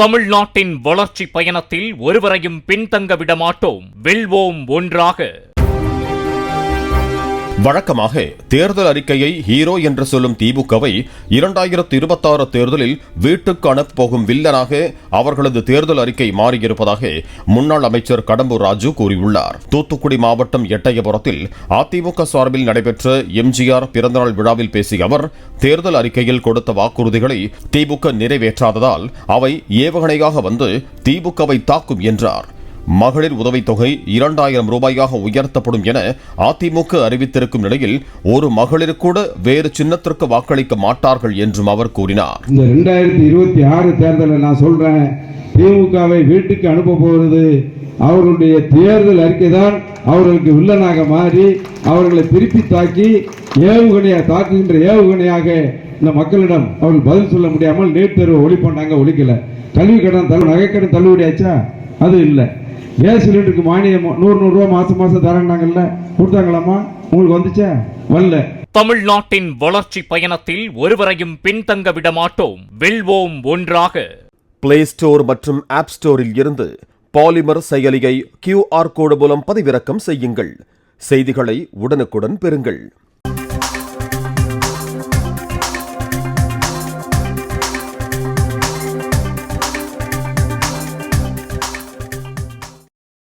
தமிழ்நாட்டின் வளர்ச்சி பயணத்தில் ஒருவரையும் பின்தங்க விடமாட்டோம், வெல்வோம் ஒன்றாக. வழக்கமாக தேர்தல் அறிக்கையை ஹீரோ என்று சொல்லும் திமுகவை 2026 தேர்தலில் வீட்டுக்கு அனுப்பப்போகும் வில்லனாக அவர்களது தேர்தல் அறிக்கை மாறியிருப்பதாக முன்னாள் அமைச்சர் கடம்பூர் ராஜு கூறியுள்ளார். தூத்துக்குடி மாவட்டம் எட்டயபுரத்தில் அதிமுக சார்பில் நடைபெற்ற எம்ஜிஆர் பிறந்தநாள் விழாவில் பேசிய அவர், தேர்தல் அறிக்கையில் கொடுத்த வாக்குறுதிகளை திமுக நிறைவேற்றாததால் அவை ஏவுகணையாக வந்து திமுகவை தாக்கும் என்றார். மகளிர் உதவித்தொகை 2000 ரூபாயாக உயர்த்தப்படும் என அதிமுக அறிவித்திருக்கும் நிலையில் ஒரு மகளிர் கூட வேறு சின்னத்திற்கு வாக்களிக்க மாட்டார்கள் என்றும் அவர் கூறினார். இந்த 2026 தேர்தலில் நான் சொல்றேன், திமுகவை வீட்டுக்கு அனுப்ப போவது அவர்களுடைய தேர்தல் அறிக்கை தான் அவர்களுக்கு வில்லனாக மாறி அவர்களை திருப்பி தாக்கி ஏவுகணையாக தாக்குகின்ற ஏவுகணையாக இந்த மக்களிடம் அவர்கள் பதில் சொல்ல முடியாமல் நீட் தேர்வு ஒழிப்பாங்க, ஒழிக்கல. கல்வி கடன் நகைக்கடன் தள்ளுபடியாச்சா? அது இல்லை. கேஸ் சிலிண்டருக்கு மானியம் 100 ரூபா மாசம் தராங்கல்ல, கொடுத்தாங்களாமா? உங்களுக்கு வந்துச்சா? வரல. தமிழ்நாட்டின் வளர்ச்சி பயணத்தில் ஒருவரையும் பின்தங்க விடமாட்டோம், வெல்வோம் ஒன்றாக. பிளே ஸ்டோர் மற்றும் ஆப் ஸ்டோரில் இருந்து பாலிமர் செயலியை QR கோடு மூலம் பதிவிறக்கம் செய்யுங்கள். செய்திகளை உடனுக்குடன் பெறுங்கள்.